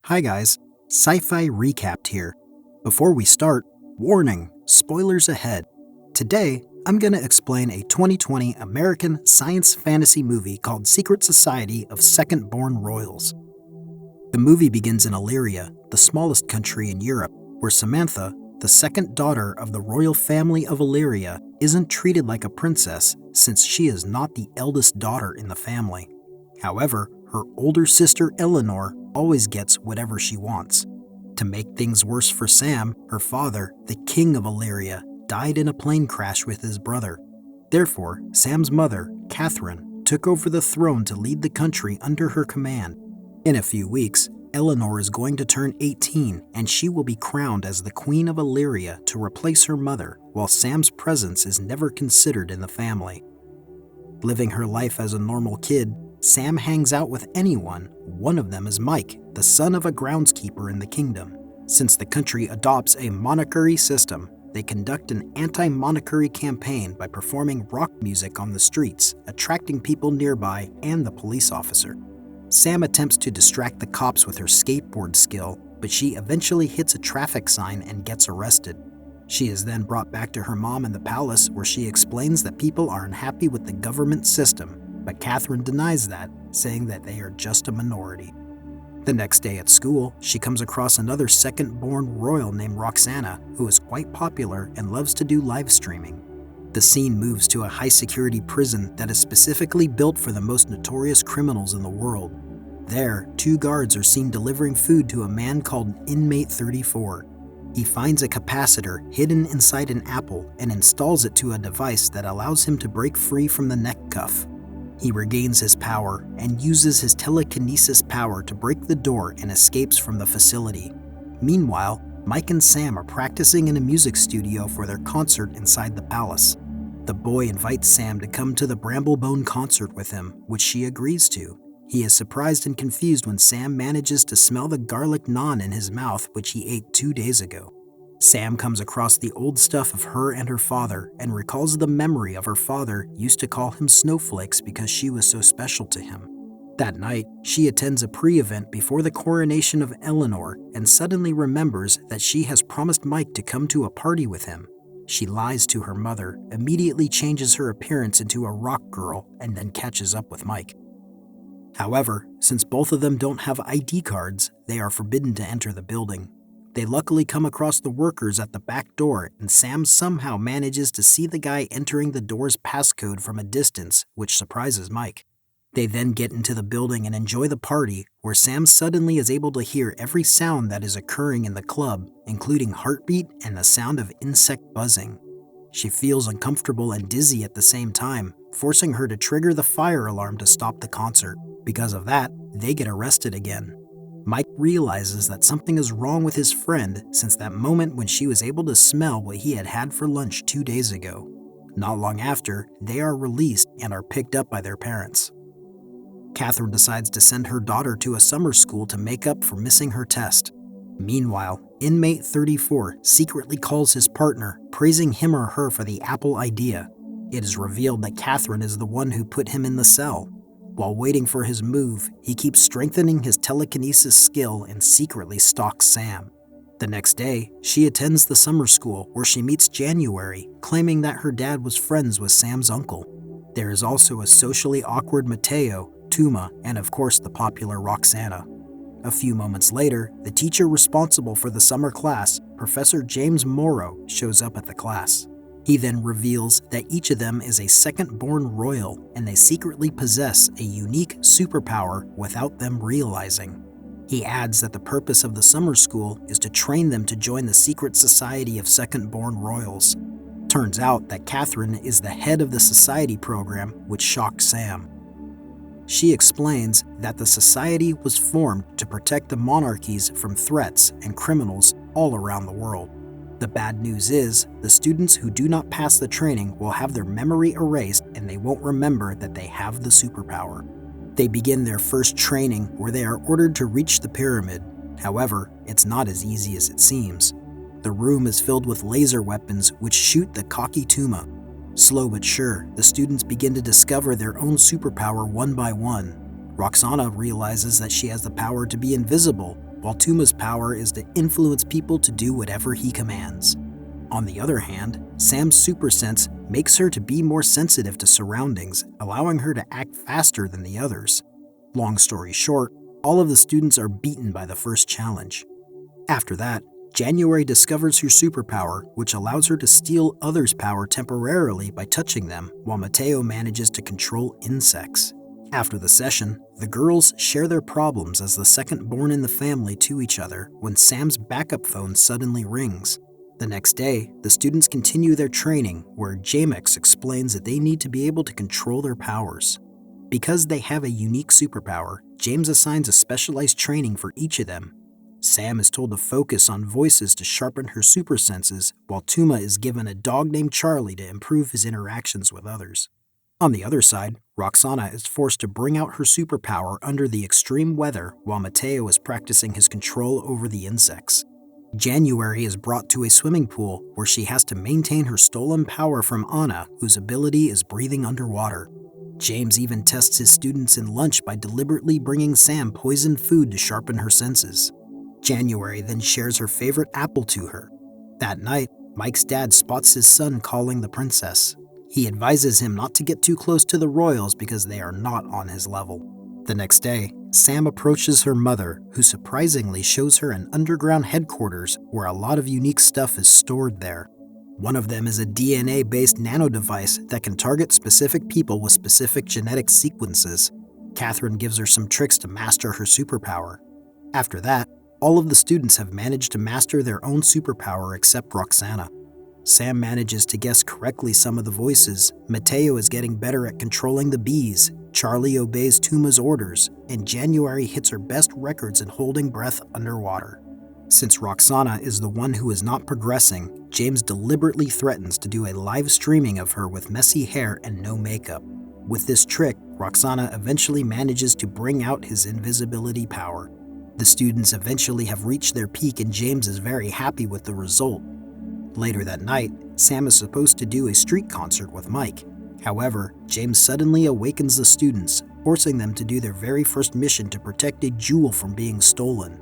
Hi guys, Sci-Fi Recapped here. Before we start, warning, spoilers ahead. Today, I'm going to explain a 2020 American science fantasy movie called Secret Society of Second-Born Royals. The movie begins in Illyria, the smallest country in Europe, where Samantha, the second daughter of the royal family of Illyria, isn't treated like a princess since she is not the eldest daughter in the family. However, her older sister Eleanor always gets whatever she wants. To make things worse for Sam, her father, the king of Illyria, died in a plane crash with his brother. Therefore, Sam's mother, Catherine, took over the throne to lead the country under her command. In a few weeks, Eleanor is going to turn 18 and she will be crowned as the Queen of Illyria to replace her mother, while Sam's presence is never considered in the family. Living her life as a normal kid, Sam hangs out with anyone. One of them is Mike, the son of a groundskeeper in the kingdom. Since the country adopts a monarchy system, they conduct an anti-monarchy campaign by performing rock music on the streets, attracting people nearby and the police officer. Sam attempts to distract the cops with her skateboard skill, but she eventually hits a traffic sign and gets arrested. She is then brought back to her mom in the palace, where she explains that people are unhappy with the government system, but Catherine denies that, saying that they are just a minority. The next day at school, she comes across another second-born royal named Roxana, who is quite popular and loves to do live streaming. The scene moves to a high-security prison that is specifically built for the most notorious criminals in the world. There, two guards are seen delivering food to a man called Inmate 34. He finds a capacitor hidden inside an apple and installs it to a device that allows him to break free from the neck cuff. He regains his power and uses his telekinesis power to break the door and escapes from the facility. Meanwhile, Mike and Sam are practicing in a music studio for their concert inside the palace. The boy invites Sam to come to the Bramblebone concert with him, which she agrees to. He is surprised and confused when Sam manages to smell the garlic naan in his mouth, which he ate 2 days ago. Sam comes across the old stuff of her and her father and recalls the memory of her father used to call him snowflakes because she was so special to him. That night, she attends a pre-event before the coronation of Eleanor and suddenly remembers that she has promised Mike to come to a party with him. She lies to her mother, immediately changes her appearance into a rock girl, and then catches up with Mike. However, since both of them don't have ID cards, they are forbidden to enter the building. They luckily come across the workers at the back door, and Sam somehow manages to see the guy entering the door's passcode from a distance, which surprises Mike. They then get into the building and enjoy the party, where Sam suddenly is able to hear every sound that is occurring in the club, including heartbeat and the sound of insect buzzing. She feels uncomfortable and dizzy at the same time, forcing her to trigger the fire alarm to stop the concert. Because of that, they get arrested again. Mike realizes that something is wrong with his friend since that moment when she was able to smell what he had had for lunch 2 days ago. Not long after, they are released and are picked up by their parents. Catherine decides to send her daughter to a summer school to make up for missing her test. Meanwhile, Inmate 34 secretly calls his partner, praising him or her for the Apple idea. It is revealed that Catherine is the one who put him in the cell. While waiting for his move, he keeps strengthening his telekinesis skill and secretly stalks Sam. The next day, she attends the summer school where she meets January, claiming that her dad was friends with Sam's uncle. There is also a socially awkward Mateo, Tuma, and of course the popular Roxana. A few moments later, the teacher responsible for the summer class, Professor James Morrow, shows up at the class. He then reveals that each of them is a second-born royal, and they secretly possess a unique superpower without them realizing. He adds that the purpose of the summer school is to train them to join the secret society of second-born royals. Turns out that Catherine is the head of the society program, which shocks Sam. She explains that the society was formed to protect the monarchies from threats and criminals all around the world. The bad news is, the students who do not pass the training will have their memory erased and they won't remember that they have the superpower. They begin their first training where they are ordered to reach the pyramid. However, it's not as easy as it seems. The room is filled with laser weapons which shoot the cocky Tuma. Slow but sure, the students begin to discover their own superpower one by one. Roxana realizes that she has the power to be invisible, while Tuma's power is to influence people to do whatever he commands. On the other hand, Sam's super sense makes her to be more sensitive to surroundings, allowing her to act faster than the others. Long story short, all of the students are beaten by the first challenge. After that, January discovers her superpower, which allows her to steal others' power temporarily by touching them, while Mateo manages to control insects. After the session, the girls share their problems as the second born in the family to each other when Sam's backup phone suddenly rings. The next day, the students continue their training where Jamex explains that they need to be able to control their powers. Because they have a unique superpower, James assigns a specialized training for each of them. Sam is told to focus on voices to sharpen her super senses, while Tuma is given a dog named Charlie to improve his interactions with others. On the other side, Roxana is forced to bring out her superpower under the extreme weather while Mateo is practicing his control over the insects. January is brought to a swimming pool where she has to maintain her stolen power from Anna, whose ability is breathing underwater. James even tests his students in lunch by deliberately bringing Sam poisoned food to sharpen her senses. January then shares her favorite apple to her. That night, Mike's dad spots his son calling the princess. He advises him not to get too close to the royals because they are not on his level. The next day, Sam approaches her mother, who surprisingly shows her an underground headquarters where a lot of unique stuff is stored there. One of them is a DNA-based nano device that can target specific people with specific genetic sequences. Catherine gives her some tricks to master her superpower. After that, all of the students have managed to master their own superpower except Roxana. Sam manages to guess correctly some of the voices, Mateo is getting better at controlling the bees, Charlie obeys Tuma's orders, and January hits her best records in holding breath underwater. Since Roxana is the one who is not progressing, James deliberately threatens to do a live streaming of her with messy hair and no makeup. With this trick, Roxana eventually manages to bring out his invisibility power. The students eventually have reached their peak and James is very happy with the result. Later that night, Sam is supposed to do a street concert with Mike. However, James suddenly awakens the students, forcing them to do their very first mission to protect a jewel from being stolen.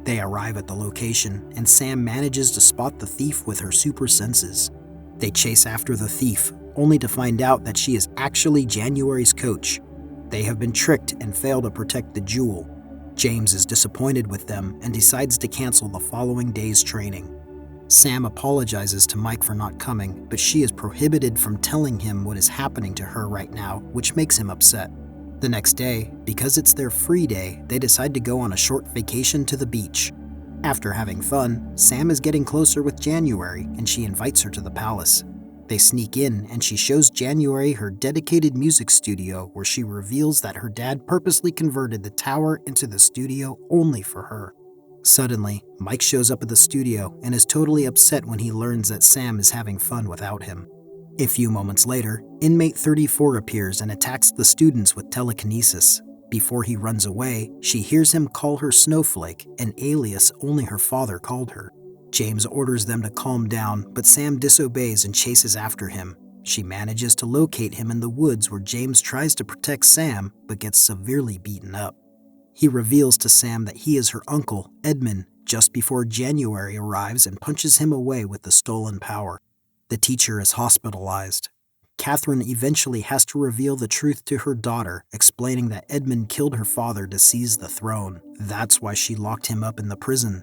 They arrive at the location, and Sam manages to spot the thief with her super senses. They chase after the thief, only to find out that she is actually January's coach. They have been tricked and fail to protect the jewel. James is disappointed with them and decides to cancel the following day's training. Sam apologizes to Mike for not coming, but she is prohibited from telling him what is happening to her right now, which makes him upset. The next day, because it's their free day, they decide to go on a short vacation to the beach. After having fun, Sam is getting closer with January and she invites her to the palace. They sneak in and she shows January her dedicated music studio where she reveals that her dad purposely converted the tower into the studio only for her. Suddenly, Mike shows up at the studio and is totally upset when he learns that Sam is having fun without him. A few moments later, inmate 34 appears and attacks the students with telekinesis. Before he runs away, she hears him call her Snowflake, an alias only her father called her. James orders them to calm down, but Sam disobeys and chases after him. She manages to locate him in the woods where James tries to protect Sam, but gets severely beaten up. He reveals to Sam that he is her uncle, Edmund, just before January arrives and punches him away with the stolen power. The teacher is hospitalized. Catherine eventually has to reveal the truth to her daughter, explaining that Edmund killed her father to seize the throne. That's why she locked him up in the prison.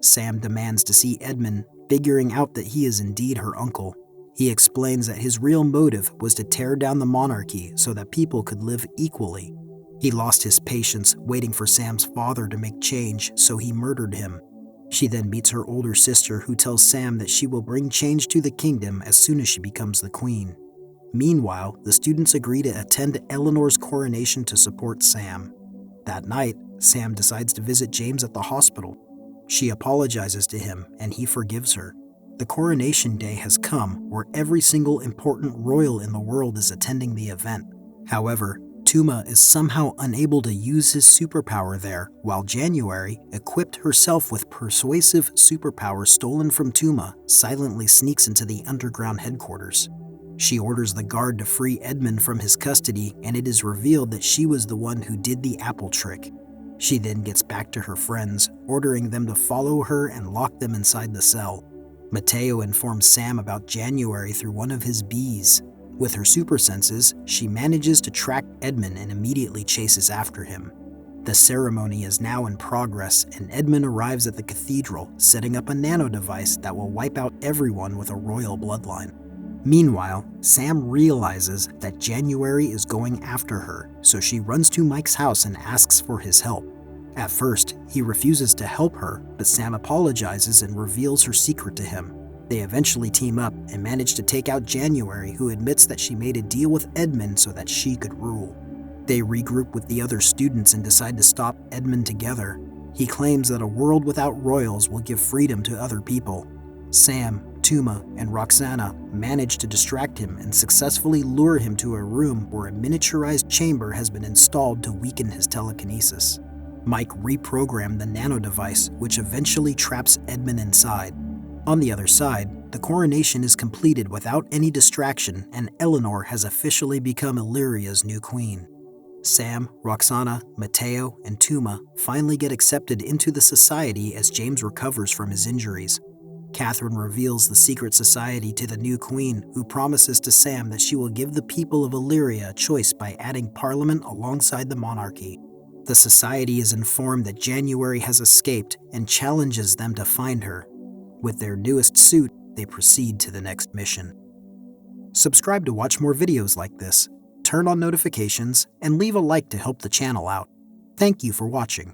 Sam demands to see Edmund, figuring out that he is indeed her uncle. He explains that his real motive was to tear down the monarchy so that people could live equally. He lost his patience waiting for Sam's father to make change, so he murdered him. She then meets her older sister, who tells Sam that she will bring change to the kingdom as soon as she becomes the queen. Meanwhile, the students agree to attend Eleanor's coronation to support Sam. That night, Sam decides to visit James at the hospital. She apologizes to him, and he forgives her. The coronation day has come, where every single important royal in the world is attending the event. However, Tuma is somehow unable to use his superpower there, while January, equipped herself with persuasive superpower stolen from Tuma, silently sneaks into the underground headquarters. She orders the guard to free Edmund from his custody, and it is revealed that she was the one who did the apple trick. She then gets back to her friends, ordering them to follow her and lock them inside the cell. Mateo informs Sam about January through one of his bees. With her super senses, she manages to track Edmund and immediately chases after him. The ceremony is now in progress, and Edmund arrives at the cathedral, setting up a nano device that will wipe out everyone with a royal bloodline. Meanwhile, Sam realizes that January is going after her, so she runs to Mike's house and asks for his help. At first, he refuses to help her, but Sam apologizes and reveals her secret to him. They eventually team up and manage to take out January, who admits that she made a deal with Edmund so that she could rule. They regroup with the other students and decide to stop Edmund together. He claims that a world without royals will give freedom to other people. Sam, Tuma, and Roxana manage to distract him and successfully lure him to a room where a miniaturized chamber has been installed to weaken his telekinesis. Mike reprogrammed the nano device, which eventually traps Edmund inside. On the other side, the coronation is completed without any distraction, and Eleanor has officially become Illyria's new queen. Sam, Roxana, Mateo, and Tuma finally get accepted into the society as James recovers from his injuries. Catherine reveals the secret society to the new queen, who promises to Sam that she will give the people of Illyria a choice by adding parliament alongside the monarchy. The society is informed that January has escaped and challenges them to find her. With their newest suit, they proceed to the next mission. Subscribe to watch more videos like this, turn on notifications, and leave a like to help the channel out. Thank you for watching.